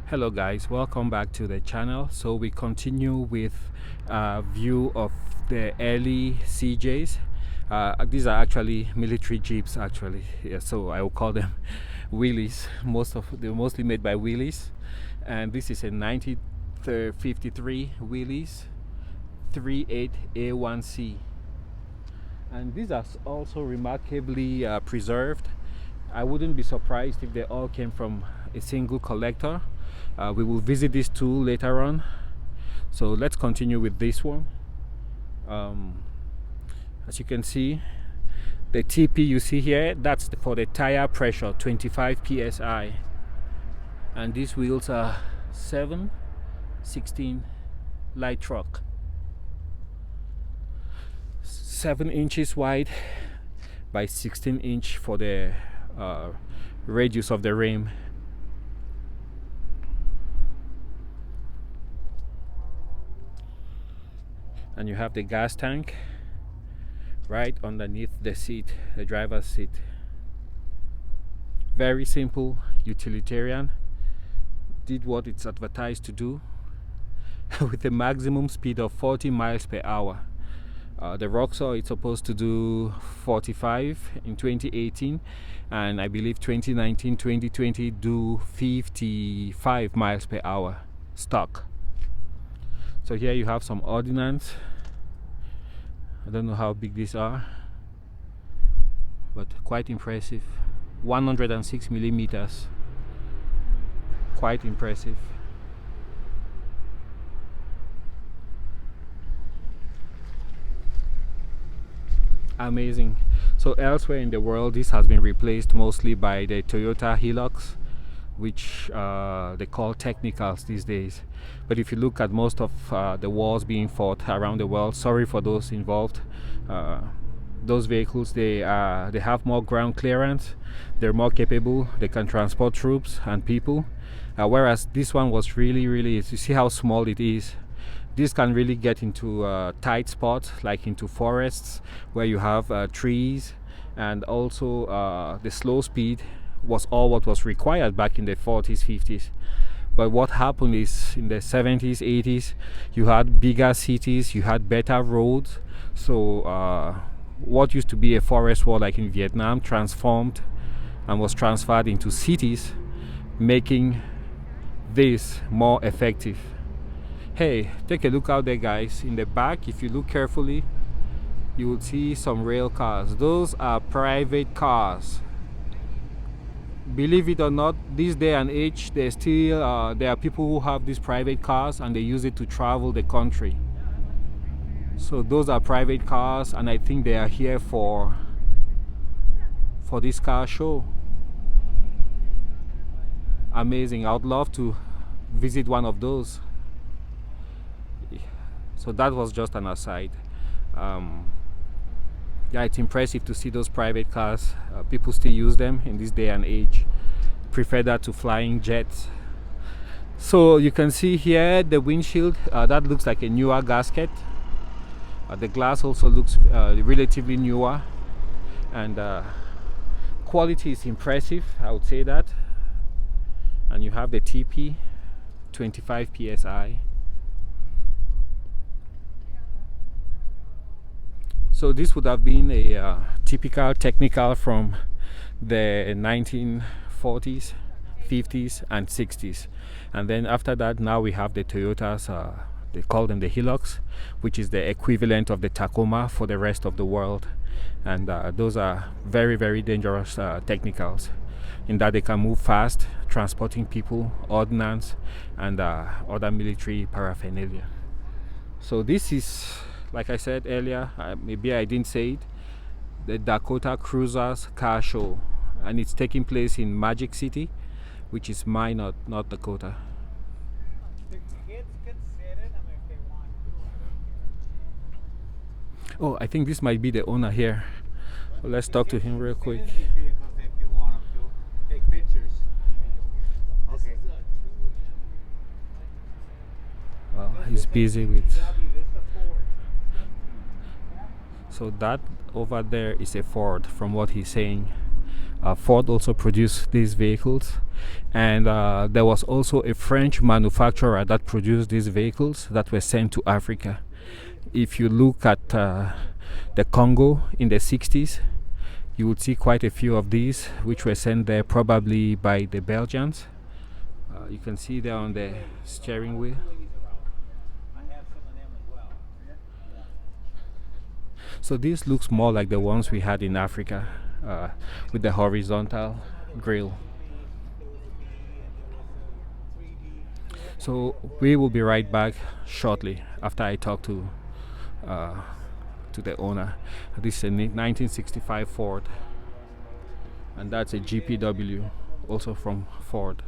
Hello guys, welcome back to the channel. So we continue with a view of the early CJs. These are actually military jeeps actually, yeah, so I will call them wheelies. They're mostly made by wheelies, and this is a 1953 wheelies 38A1C, and these are also remarkably preserved. I wouldn't be surprised if they all came from a single collector. We will visit these two later on, so let's continue with this one. As you can see, the TP you see here, that's for the tire pressure, 25 psi, and these wheels are 7/16 light truck, 7 inches wide by 16 inch for the radius of the rim. And you have the gas tank right underneath the seat, the driver's seat. Very simple, utilitarian, did what it's advertised to do with a maximum speed of 40 miles per hour. The Roxor is supposed to do 45 in 2018, and I believe 2019 2020 do 55 miles per hour stock. So here you have some ordnance. I don't know how big these are, but quite impressive. 106 millimeters, quite impressive. Amazing. So elsewhere in the world, this has been replaced mostly by the Toyota Hilux, which they call technicals these days. But if you look at most of the wars being fought around the world, sorry for those involved, those vehicles, they have more ground clearance, they're more capable, they can transport troops and people, whereas this one was really, you see how small it is. This can really get into tight spots, like into forests where you have trees, and also the slow speed was all what was required back in the 40s, 50s. But what happened is in the 70s, 80s, you had bigger cities, you had better roads. So what used to be a forest war like in Vietnam transformed and was transferred into cities, making this more effective. Hey, take a look out there guys. In the back, if you look carefully, you will see some rail cars. Those are private cars. Believe it or not, this day and age, there are people who have these private cars and they use it to travel the country. So those are private cars, and I think they are here for this car show. Amazing. I would love to visit one of those. So that was just an aside. Yeah, it's impressive to see those private cars. People still use them in this day and age. Prefer that to flying jets. So you can see here the windshield. That looks like a newer gasket. The glass also looks relatively newer, and quality is impressive, I would say that. And you have the TP, 25 psi. So this would have been a typical technical from the 1940s, 50s and 60s. And then after that, now we have the Toyotas, they call them the Hilux, which is the equivalent of the Tacoma for the rest of the world. And those are very dangerous technicals, in that they can move fast, transporting people, ordnance, and other military paraphernalia. So this is, like I said earlier, maybe I didn't say it, the Dakota Cruisers car show, and it's taking place in Magic City, which is Minot, North Dakota. Oh, I think this might be the owner here. So let's talk to him real quick. Well, he's busy with. So that over there is a Ford, from what he's saying. Ford also produced these vehicles, and there was also a French manufacturer that produced these vehicles that were sent to Africa. If you look at the Congo in the 60s, you would see quite a few of these which were sent there probably by the Belgians. You can see there on the steering wheel. So this looks more like the ones we had in Africa, with the horizontal grille. So we will be right back shortly after I talk to the owner. This is a 1965 Ford, and that's a GPW, also from Ford.